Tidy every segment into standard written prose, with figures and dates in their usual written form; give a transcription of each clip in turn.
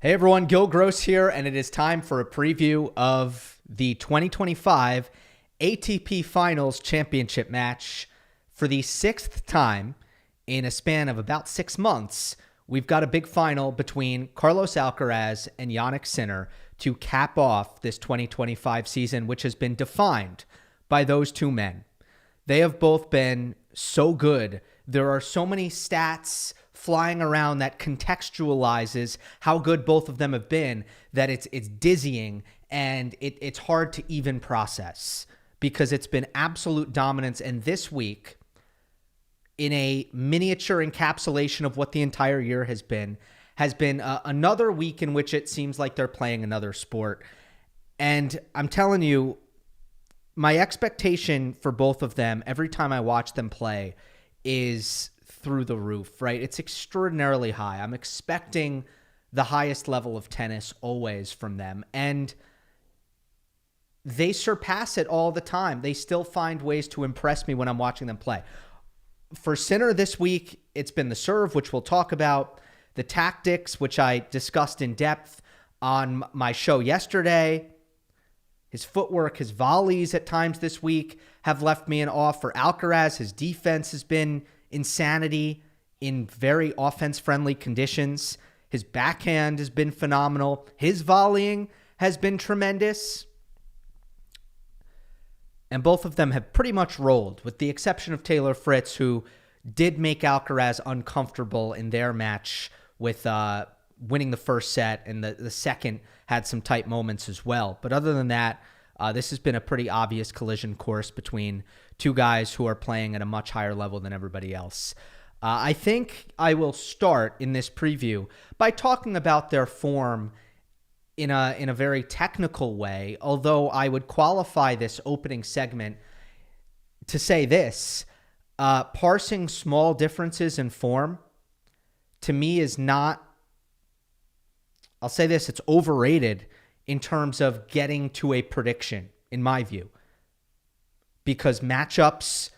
Hey everyone, Gill Gross here, and it is time for a preview of the 2025 ATP Finals Championship match. For the sixth time in a span of about 6 months, we've got a big final between Carlos Alcaraz and Jannik Sinner to cap off this 2025 season, which has been defined by those two men. They have both been so good. There are so many stats flying around that contextualizes how good both of them have been that it's dizzying, and it's hard to even process because it's been absolute dominance. And this week, in a miniature encapsulation of what the entire year has been another week in which it seems like they're playing another sport. And I'm telling you, my expectation for both of them every time I watch them play is through the roof, right? It's extraordinarily high. I'm expecting the highest level of tennis always from them, and they surpass it all the time. They still find ways to impress me when I'm watching them play. For Sinner this week, it's been the serve, which we'll talk about, the tactics, which I discussed in depth on my show yesterday. His footwork, his volleys at times this week have left me in awe. For Alcaraz, his defense has been insanity in very offense-friendly conditions. His backhand has been phenomenal. His volleying has been tremendous. And both of them have pretty much rolled, with the exception of Taylor Fritz, who did make Alcaraz uncomfortable in their match with winning the first set, and the second had some tight moments as well. But other than that, this has been a pretty obvious collision course between two guys who are playing at a much higher level than everybody else. I think I will start in this preview by talking about their form in a very technical way, although I would qualify this opening segment to say this. Parsing small differences in form, to me, is not, I'll say this, it's overrated in terms of getting to a prediction, in my view, because matchups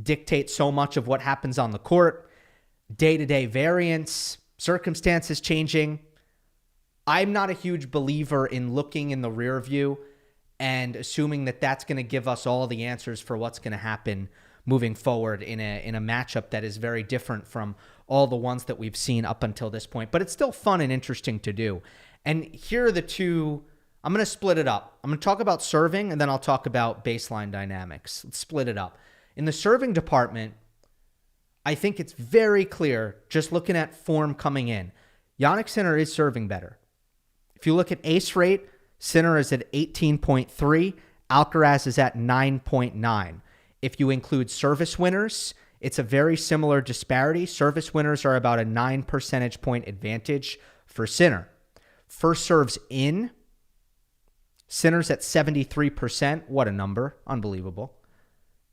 dictate so much of what happens on the court, day-to-day variance, circumstances changing. I'm not a huge believer in looking in the rear view and assuming that that's going to give us all the answers for what's going to happen moving forward in a matchup that is very different from all the ones that we've seen up until this point. But it's still fun and interesting to do. And here are the two. I'm going to split it up. I'm going to talk about serving, and then I'll talk about baseline dynamics. Let's split it up. In the serving department, I think it's very clear, just looking at form coming in, Jannik Sinner is serving better. If you look at ace rate, Sinner is at 18.3, Alcaraz is at 9.9. If you include service winners, it's a very similar disparity. Service winners are about a 9 percentage point advantage for Sinner. First serves in, Sinner's at 73%. What a number. Unbelievable.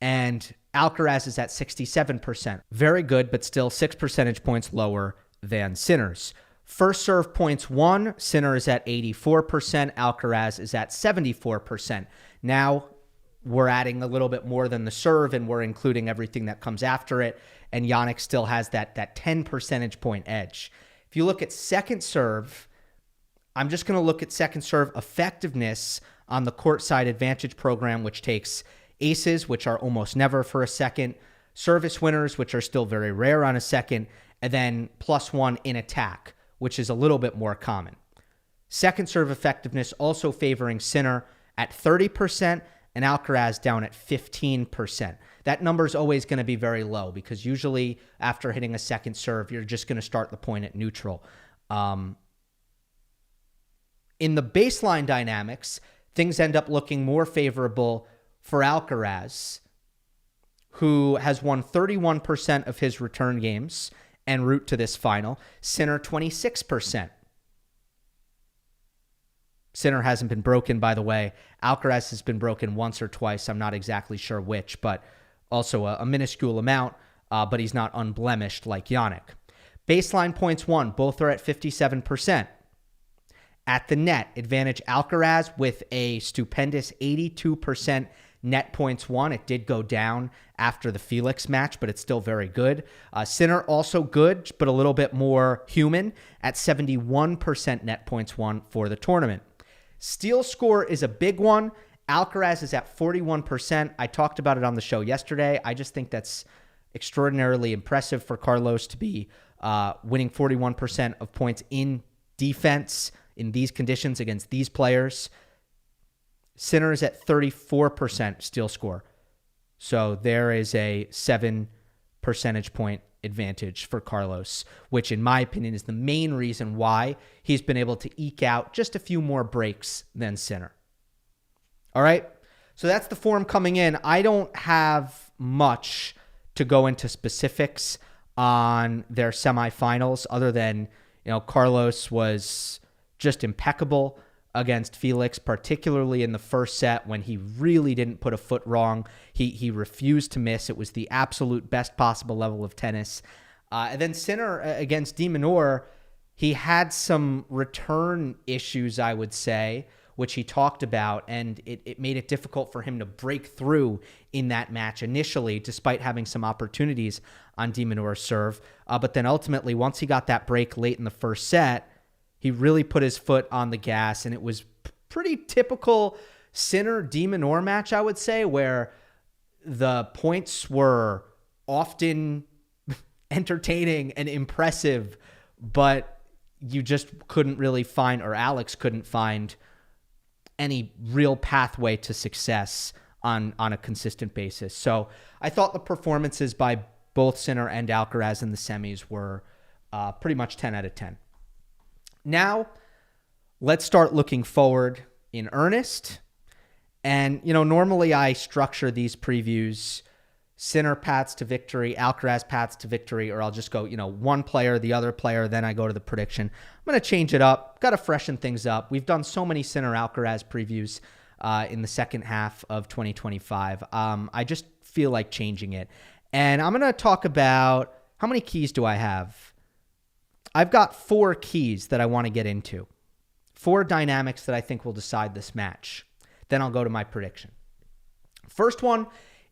And Alcaraz is at 67%. Very good, but still 6 percentage points lower than Sinner's. First serve points won, Sinner is at 84%. Alcaraz is at 74%. Now we're adding a little bit more than the serve, and we're including everything that comes after it. And Jannik still has that 10 percentage point edge. If you look at second serve, I'm just going to look at second serve effectiveness on the courtside advantage program, which takes aces, which are almost never for a second, service winners, which are still very rare on a second, and then +1 in attack, which is a little bit more common. Second serve effectiveness also favoring Sinner at 30%, and Alcaraz down at 15%. That number is always going to be very low because usually after hitting a second serve, you're just going to start the point at neutral. In the baseline dynamics, things end up looking more favorable for Alcaraz, who has won 31% of his return games en route to this final. Sinner, 26%. Sinner hasn't been broken, by the way. Alcaraz has been broken once or twice. I'm not exactly sure which, but also a minuscule amount, but he's not unblemished like Jannik. Baseline points won, both are at 57%. At the net, advantage Alcaraz with a stupendous 82% net points won. It did go down after the Felix match, but it's still very good. Sinner also good, but a little bit more human at 71% net points won for the tournament. Steal score is a big one. Alcaraz is at 41%. I talked about it on the show yesterday. I just think that's extraordinarily impressive for Carlos to be winning 41% of points in defense in these conditions against these players. Sinner is at 34% steal score. So there is a 7 percentage point advantage for Carlos, which in my opinion is the main reason why he's been able to eke out just a few more breaks than Sinner. All right, so that's the form coming in. I don't have much to go into specifics on their semifinals other than, Carlos was just impeccable against Felix, particularly in the first set when he really didn't put a foot wrong. He refused to miss. It was the absolute best possible level of tennis. And then Sinner against de Minaur, he had some return issues, I would say, which he talked about, and it made it difficult for him to break through in that match initially, despite having some opportunities on de Minaur's serve. But then ultimately, once he got that break late in the first set, he really put his foot on the gas, and it was pretty typical Sinner-de Minaur match, I would say, where the points were often entertaining and impressive, but you just couldn't really find, or Alex couldn't find, any real pathway to success on a consistent basis. So I thought the performances by both Sinner and Alcaraz in the semis were pretty much 10 out of 10. Now, let's start looking forward in earnest. And, normally I structure these previews, Sinner paths to victory, Alcaraz paths to victory, or I'll just go, one player, the other player, then I go to the prediction. I'm going to change it up, got to freshen things up. We've done so many Sinner Alcaraz previews in the second half of 2025. I just feel like changing it. And I'm going to talk about, how many keys do I have? I've got 4 keys that I want to get into. 4 dynamics that I think will decide this match. Then I'll go to my prediction. First one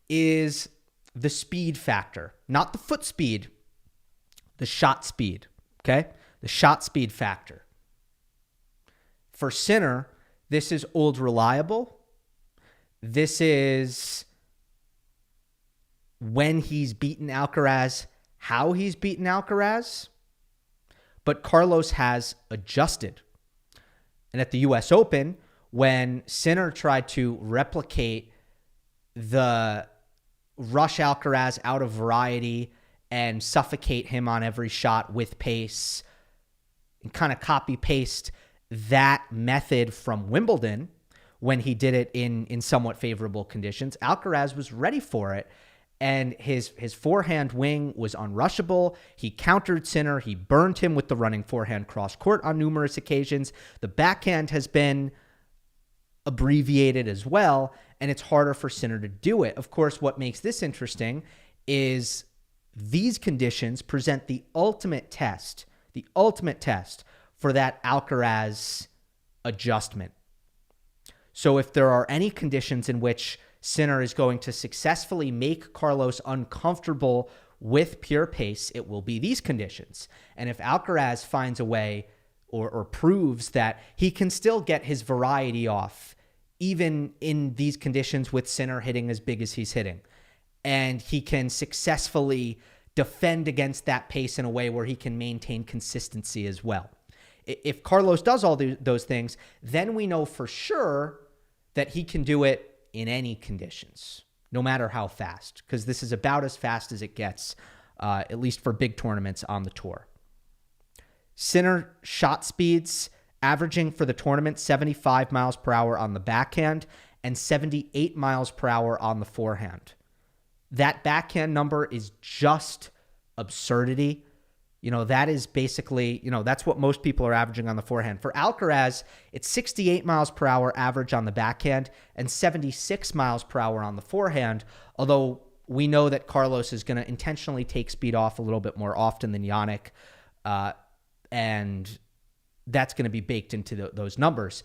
is the speed factor. Not the foot speed, the shot speed. Okay? The shot speed factor. For Sinner, this is old reliable. This is when he's beaten Alcaraz, how he's beaten Alcaraz. But Carlos has adjusted. And at the U.S. Open, when Sinner tried to replicate the rush Alcaraz out of variety and suffocate him on every shot with pace and kind of copy-paste that method from Wimbledon when he did it in somewhat favorable conditions, Alcaraz was ready for it. And his forehand wing was unrushable. He countered Sinner. He burned him with the running forehand cross court on numerous occasions. The backhand has been abbreviated as well, and it's harder for Sinner to do it. Of course, what makes this interesting is these conditions present the ultimate test for that Alcaraz adjustment. So if there are any conditions in which Sinner is going to successfully make Carlos uncomfortable with pure pace, it will be these conditions. And if Alcaraz finds a way or proves that he can still get his variety off, even in these conditions with Sinner hitting as big as he's hitting, and he can successfully defend against that pace in a way where he can maintain consistency as well. If Carlos does all those things, then we know for sure that he can do it in any conditions, no matter how fast, because this is about as fast as it gets, at least for big tournaments on the tour. Sinner shot speeds averaging for the tournament 75 miles per hour on the backhand and 78 miles per hour on the forehand. That backhand number is just absurdity. That is basically, that's what most people are averaging on the forehand. For Alcaraz, it's 68 miles per hour average on the backhand and 76 miles per hour on the forehand, although we know that Carlos is going to intentionally take speed off a little bit more often than Jannik, and that's going to be baked into those numbers.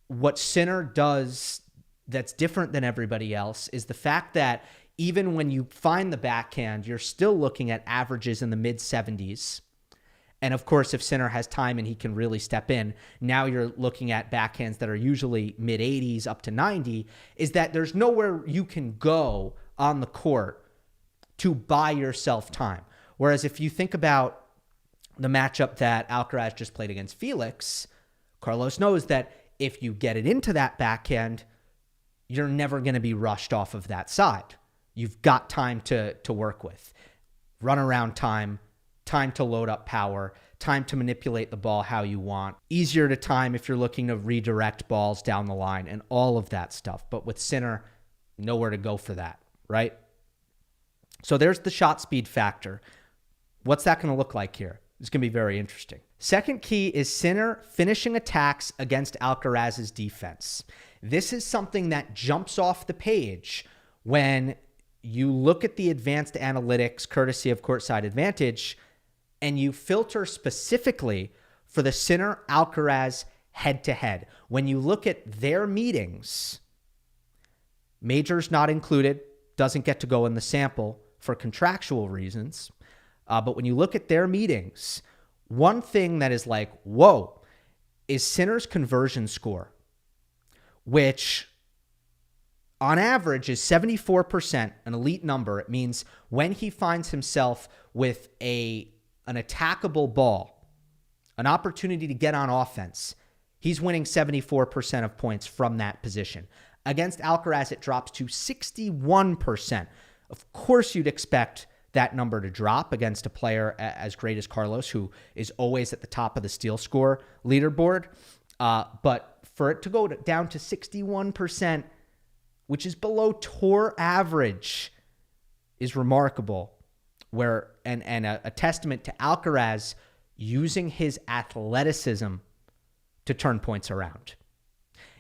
What Sinner does that's different than everybody else is the fact that even when you find the backhand, you're still looking at averages in the mid 70s. And of course, if Sinner has time and he can really step in, now you're looking at backhands that are usually mid 80s up to 90, is that there's nowhere you can go on the court to buy yourself time. Whereas if you think about the matchup that Alcaraz just played against Felix, Carlos knows that if you get it into that backhand, you're never going to be rushed off of that side. You've got time to work with. Run around time to load up power, time to manipulate the ball how you want. Easier to time if you're looking to redirect balls down the line and all of that stuff. But with Sinner, nowhere to go for that, right? So there's the shot speed factor. What's that going to look like here? It's going to be very interesting. Second key is Sinner finishing attacks against Alcaraz's defense. This is something that jumps off the page when you look at the advanced analytics courtesy of Courtside Advantage and you filter specifically for the Sinner Alcaraz head-to-head. When you look at their meetings, majors not included, doesn't get to go in the sample for contractual reasons. But when you look at their meetings, one thing that is like, whoa, is Sinner's conversion score, which on average is 74%, an elite number. It means when he finds himself with an attackable ball, an opportunity to get on offense, he's winning 74% of points from that position. Against Alcaraz, it drops to 61%. Of course, you'd expect that number to drop against a player as great as Carlos, who is always at the top of the steal score leaderboard. But for it to go down to 61%, which is below tour average, is remarkable. And a testament to Alcaraz using his athleticism to turn points around.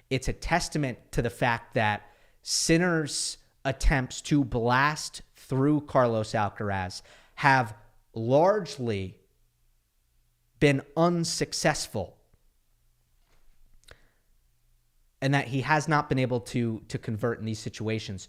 It's a testament to the fact that Sinner's attempts to blast through Carlos Alcaraz have largely been unsuccessful, and that he has not been able to convert in these situations,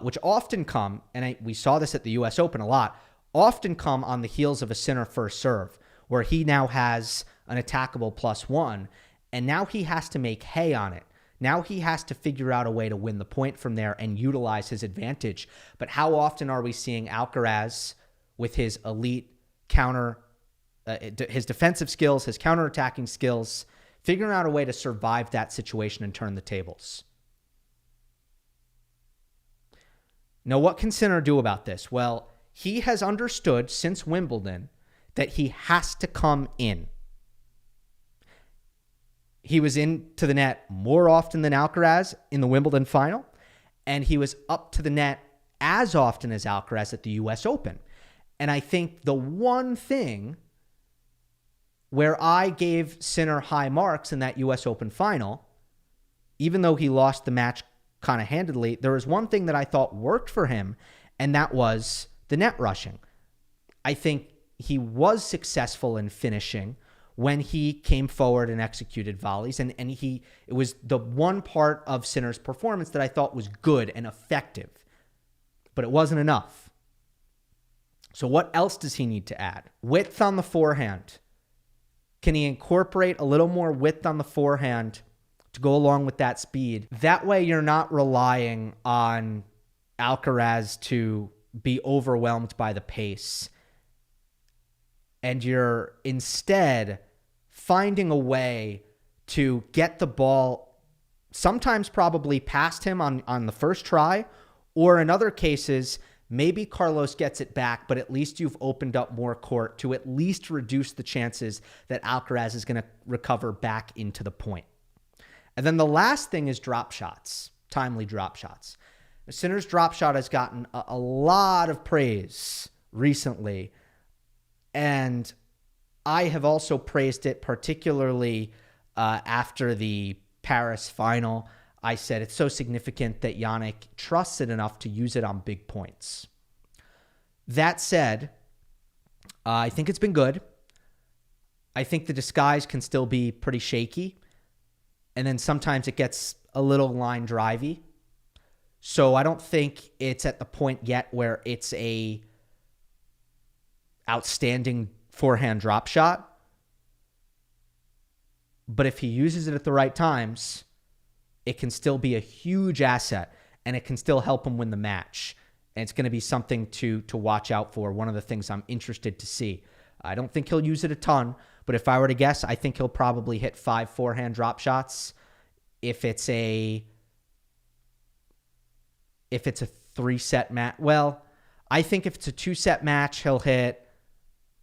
which often come, and we saw this at the U.S. Open a lot, often come on the heels of a Sinner first serve, where he now has an attackable +1, and now he has to make hay on it. Now he has to figure out a way to win the point from there and utilize his advantage. But how often are we seeing Alcaraz with his elite his defensive skills, his counterattacking skills, figuring out a way to survive that situation and turn the tables? Now, what can Sinner do about this? Well, he has understood since Wimbledon that he has to come in. He was into the net more often than Alcaraz in the Wimbledon final, and he was up to the net as often as Alcaraz at the U.S. Open. And I think the one thing where I gave Sinner high marks in that U.S. Open final, even though he lost the match kind of handedly, there was one thing that I thought worked for him, and that was the net rushing. I think he was successful in finishing when he came forward and executed volleys. And it was the one part of Sinner's performance that I thought was good and effective, but it wasn't enough. So what else does he need to add? Width on the forehand. Can he incorporate a little more width on the forehand to go along with that speed? That way you're not relying on Alcaraz to be overwhelmed by the pace, and you're instead finding a way to get the ball sometimes probably past him on the first try, or in other cases, maybe Carlos gets it back, but at least you've opened up more court to at least reduce the chances that Alcaraz is going to recover back into the point. And then the last thing is drop shots, timely drop shots. Sinner's drop shot has gotten a lot of praise recently, and I have also praised it, particularly after the Paris final. I said it's so significant that Jannik trusts it enough to use it on big points. That said, I think it's been good. I think the disguise can still be pretty shaky, and then sometimes it gets a little line drivey So I don't think it's at the point yet where it's a outstanding forehand drop shot. But if he uses it at the right times, it can still be a huge asset and it can still help him win the match. And it's going to be something to watch out for. One of the things I'm interested to see. I don't think he'll use it a ton, but if I were to guess, I think he'll probably hit 5 forehand drop shots. If it's a 3-set match, well, I think if it's a 2-set match, he'll hit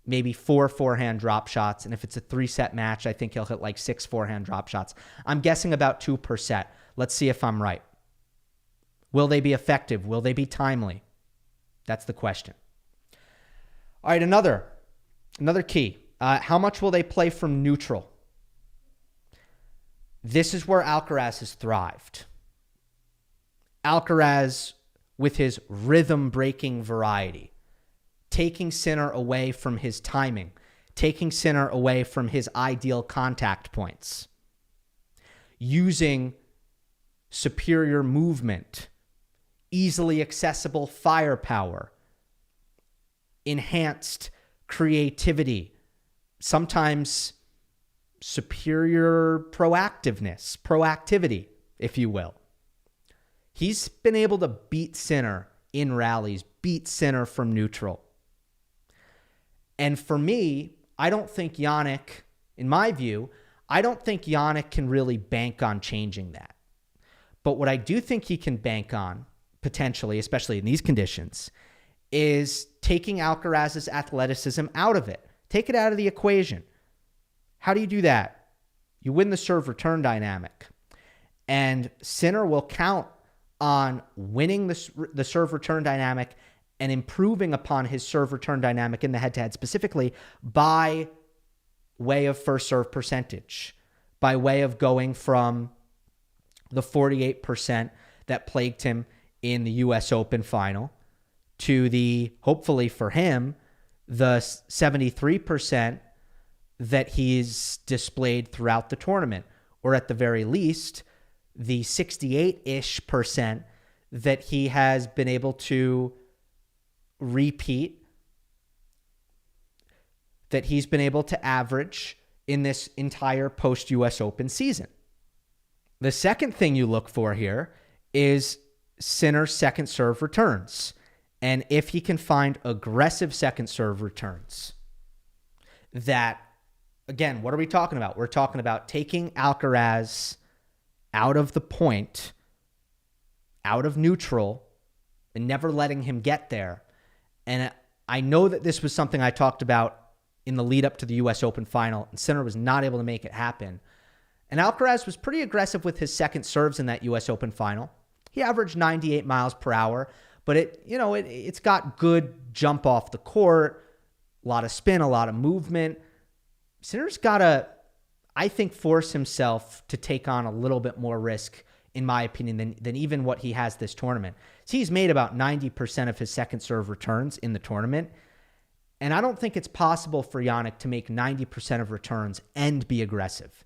maybe 4 forehand drop shots. And if it's a 3-set match, I think he'll hit like 6 forehand drop shots. I'm guessing about 2 per set. Let's see if I'm right. Will they be effective? Will they be timely? That's the question. All right, another key. How much will they play from neutral? This is where Alcaraz has thrived. Alcaraz, with his rhythm-breaking variety, taking Sinner away from his timing, taking Sinner away from his ideal contact points, using superior movement, easily accessible firepower, enhanced creativity, sometimes superior proactivity, if you will. He's been able to beat Sinner in rallies, beat Sinner from neutral. And for me, I don't think Jannik, in my view, I don't think Jannik can really bank on changing that. But what I do think he can bank on, potentially, especially in these conditions, is taking Alcaraz's athleticism out of it. Take it out of the equation. How do you do that? You win the serve-return dynamic. And Sinner will count on winning the serve-return dynamic and improving upon his serve-return dynamic in the head-to-head, specifically by way of first serve percentage, by way of going from the 48% that plagued him in the U.S. Open final to the, hopefully for him, the 73% that he's displayed throughout the tournament, or at the very least, the 68-ish% that he has been able to repeat, that he's been able to average in this entire post-U.S. Open season. The second thing you look for here is Sinner's second serve returns. And if he can find aggressive second serve returns, that, again, what are we talking about? We're talking about taking Alcaraz out of the point, out of neutral, and never letting him get there. And I know that this was something I talked about in the lead up to the U.S. Open final, and Sinner was not able to make it happen. And Alcaraz was pretty aggressive with his second serves in that U.S. Open final. He averaged 98 miles per hour, but it's got good jump off the court, a lot of spin, a lot of movement. Sinner's got to, I think, force himself to take on a little bit more risk, in my opinion, than even what he has this tournament. So he's made about 90% of his second serve returns in the tournament. And I don't think it's possible for Jannik to make 90% of returns and be aggressive.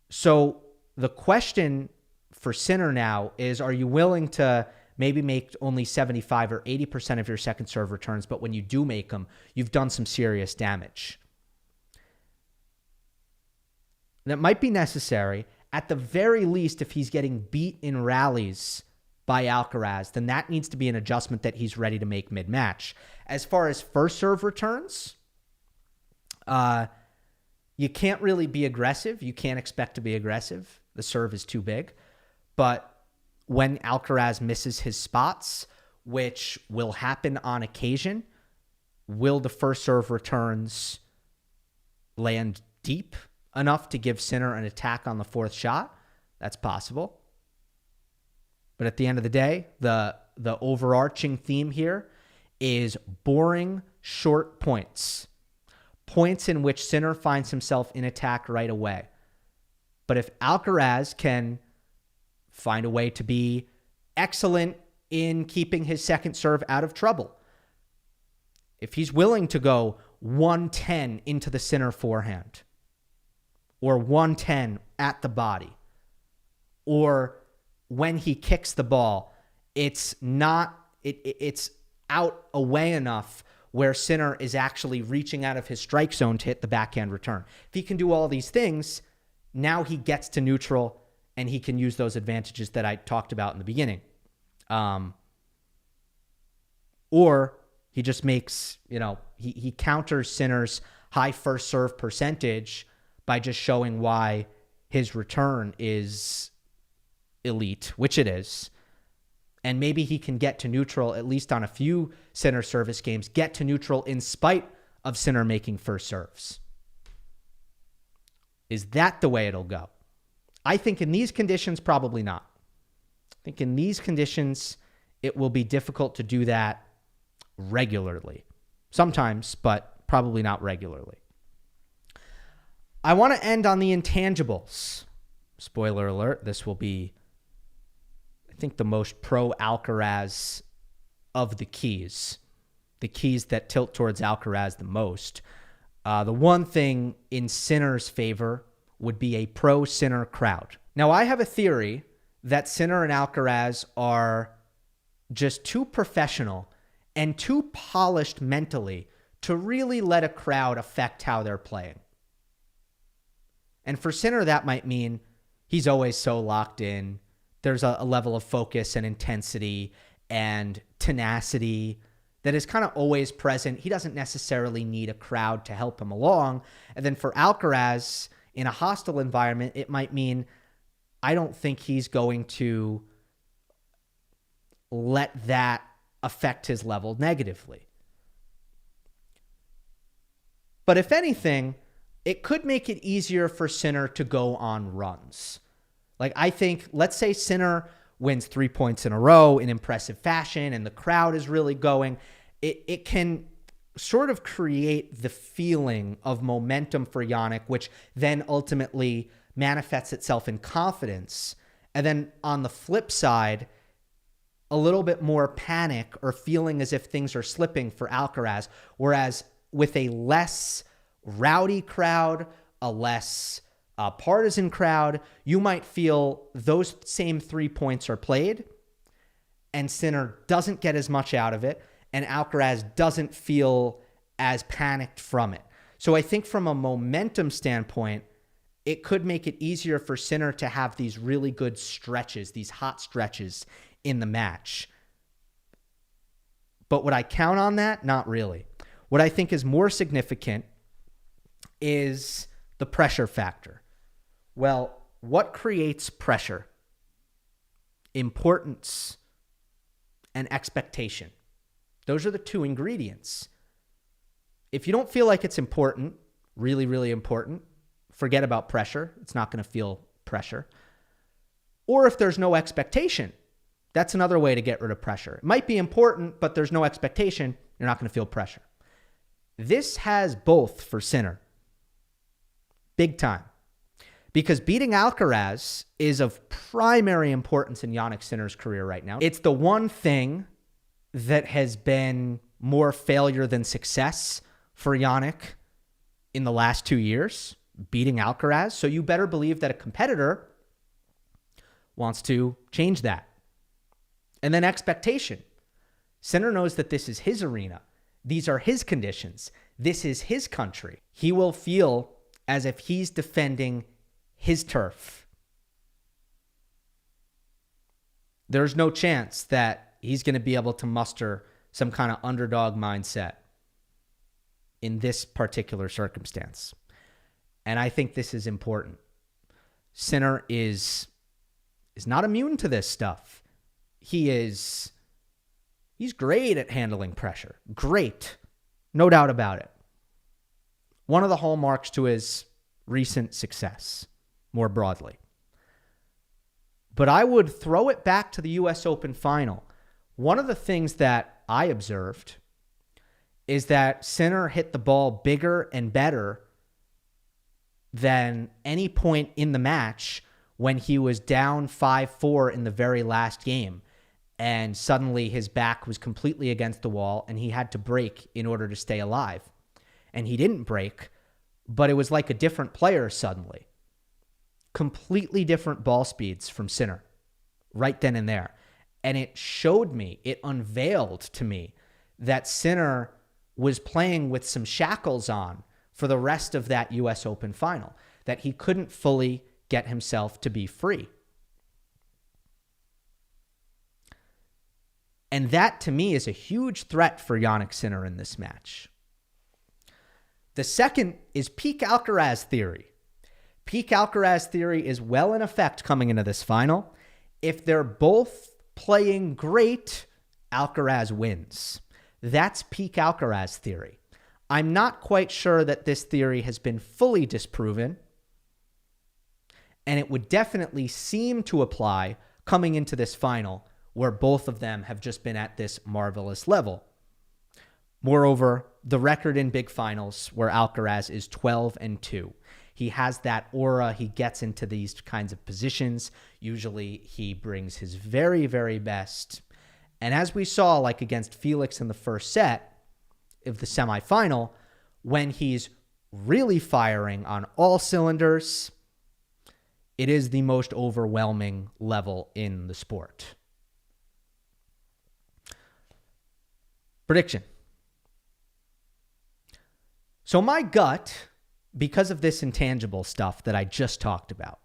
So the question for Sinner now is, are you willing to maybe make only 75 or 80% of your second serve returns, but when you do make them, you've done some serious damage? That might be necessary. At the very least, if he's getting beat in rallies by Alcaraz, then that needs to be an adjustment that he's ready to make mid-match. As far as first serve returns, you can't really be aggressive. You can't expect to be aggressive. The serve is too big. But when Alcaraz misses his spots, which will happen on occasion, will the first serve returns land deep enough to give Sinner an attack on the fourth shot? That's possible. But at the end of the day, the overarching theme here is boring short points. Points in which Sinner finds himself in attack right away. But if Alcaraz can find a way to be excellent in keeping his second serve out of trouble, if he's willing to go 110 into the Sinner forehand, or 110 at the body, or when he kicks the ball, it's out away enough where Sinner is actually reaching out of his strike zone to hit the backhand return. If he can do all these things, now he gets to neutral and he can use those advantages that I talked about in the beginning. Or he just makes, he counters Sinner's high first serve percentage by just showing why his return is elite, which it is. And maybe he can get to neutral, at least on a few Sinner service games, get to neutral in spite of Sinner making first serves. Is that the way it'll go? I think in these conditions, probably not. I think in these conditions, it will be difficult to do that regularly. Sometimes, but probably not regularly. I want to end on the intangibles. Spoiler alert, this will be, I think, the most pro-Alcaraz of the keys that tilt towards Alcaraz the most. The one thing in Sinner's favor would be a pro-Sinner crowd. Now, I have a theory that Sinner and Alcaraz are just too professional and too polished mentally to really let a crowd affect how they're playing. And for Sinner, that might mean he's always so locked in. There's a level of focus and intensity and tenacity that is kind of always present. He doesn't necessarily need a crowd to help him along. And then for Alcaraz, in a hostile environment, it might mean I don't think he's going to let that affect his level negatively. But if anything, it could make it easier for Sinner to go on runs. Like, I think, let's say Sinner wins 3 points in a row in impressive fashion and the crowd is really going. It can sort of create the feeling of momentum for Jannik, which then ultimately manifests itself in confidence. And then on the flip side, a little bit more panic or feeling as if things are slipping for Alcaraz. Whereas with a less rowdy crowd, a less partisan crowd, you might feel those same 3 points are played and Sinner doesn't get as much out of it and Alcaraz doesn't feel as panicked from it. So I think from a momentum standpoint, it could make it easier for Sinner to have these really good stretches, these hot stretches in the match. But would I count on that? Not really. What I think is more significant is the pressure factor. Well, what creates pressure? Importance and expectation. Those are the two ingredients. If you don't feel like it's important, really, really important, forget about pressure. It's not going to feel pressure. Or if there's no expectation, that's another way to get rid of pressure. It might be important, but there's no expectation, you're not going to feel pressure. This has both for Sinner. Big time. Because beating Alcaraz is of primary importance in Jannik Sinner's career right now. It's the one thing that has been more failure than success for Jannik in the last 2 years, beating Alcaraz. So you better believe that a competitor wants to change that. And then expectation. Sinner knows that this is his arena. These are his conditions. This is his country. He will feel as if he's defending his turf. There's no chance that he's going to be able to muster some kind of underdog mindset in this particular circumstance. And I think this is important. Sinner is not immune to this stuff. He's great at handling pressure. Great. No doubt about it. One of the hallmarks to his recent success, more broadly. But I would throw it back to the U.S. Open final. One of the things that I observed is that Sinner hit the ball bigger and better than any point in the match when he was down 5-4 in the very last game. And suddenly his back was completely against the wall and he had to break in order to stay alive. And he didn't break, but it was like a different player suddenly. Completely different ball speeds from Sinner. right then and there. And it showed me, it unveiled to me that Sinner was playing with some shackles on for the rest of that US Open final, that he couldn't fully get himself to be free. And that, to me, is a huge threat for Jannik Sinner in this match. The second is peak Alcaraz theory. Peak Alcaraz theory is well in effect coming into this final. If they're both playing great, Alcaraz wins. That's peak Alcaraz theory. I'm not quite sure that this theory has been fully disproven, and it would definitely seem to apply coming into this final, where both of them have just been at this marvelous level. Moreover, the record in big finals where Alcaraz is 12-2. He has that aura. He gets into these kinds of positions. Usually he brings his very, very best. And as we saw, like against Felix in the first set of the semifinal, when he's really firing on all cylinders, it is the most overwhelming level in the sport. Prediction. So my gut, because of this intangible stuff that I just talked about,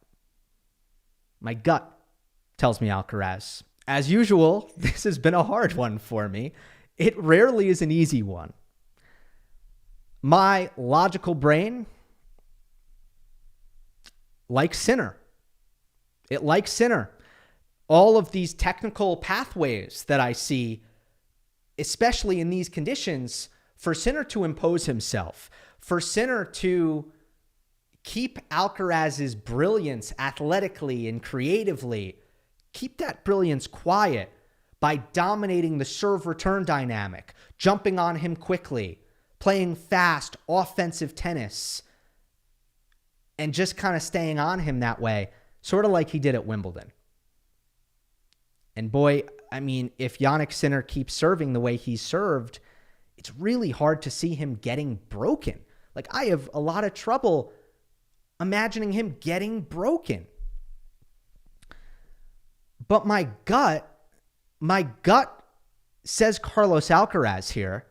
my gut tells me Alcaraz. As usual, this has been a hard one for me. It rarely is an easy one. My logical brain likes Sinner. It likes Sinner. All of these technical pathways that I see, especially in these conditions, for Sinner to impose himself, for Sinner to keep Alcaraz's brilliance athletically and creatively, keep that brilliance quiet by dominating the serve-return dynamic, jumping on him quickly, playing fast, offensive tennis, and just kind of staying on him that way, sort of like he did at Wimbledon. And boy, I mean, if Jannik Sinner keeps serving the way he's served, it's really hard to see him getting broken. Like, I have a lot of trouble imagining him getting broken. But my gut says Carlos Alcaraz here,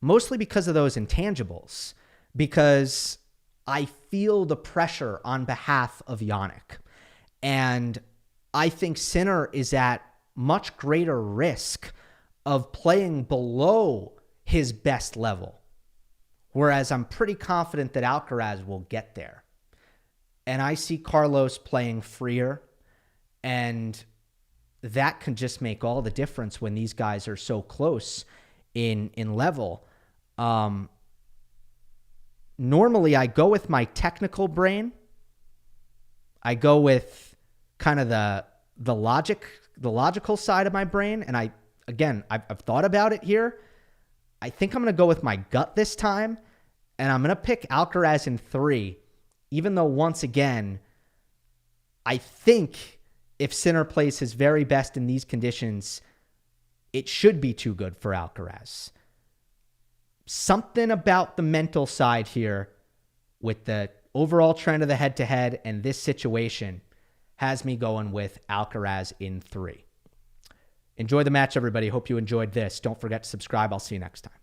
mostly because of those intangibles, because I feel the pressure on behalf of Jannik. And I think Sinner is at much greater risk of playing below his best level, whereas I'm pretty confident that Alcaraz will get there. And I see Carlos playing freer, and that can just make all the difference when these guys are so close in level. Normally, I go with my technical brain. I go with kind of the logical side of my brain, and I've thought about it here. I think I'm going to go with my gut this time, and I'm going to pick Alcaraz in 3, even though, once again, I think if Sinner plays his very best in these conditions, it should be too good for Alcaraz. Something about the mental side here with the overall trend of the head-to-head and this situation has me going with Alcaraz in 3. Enjoy the match, everybody. Hope you enjoyed this. Don't forget to subscribe. I'll see you next time.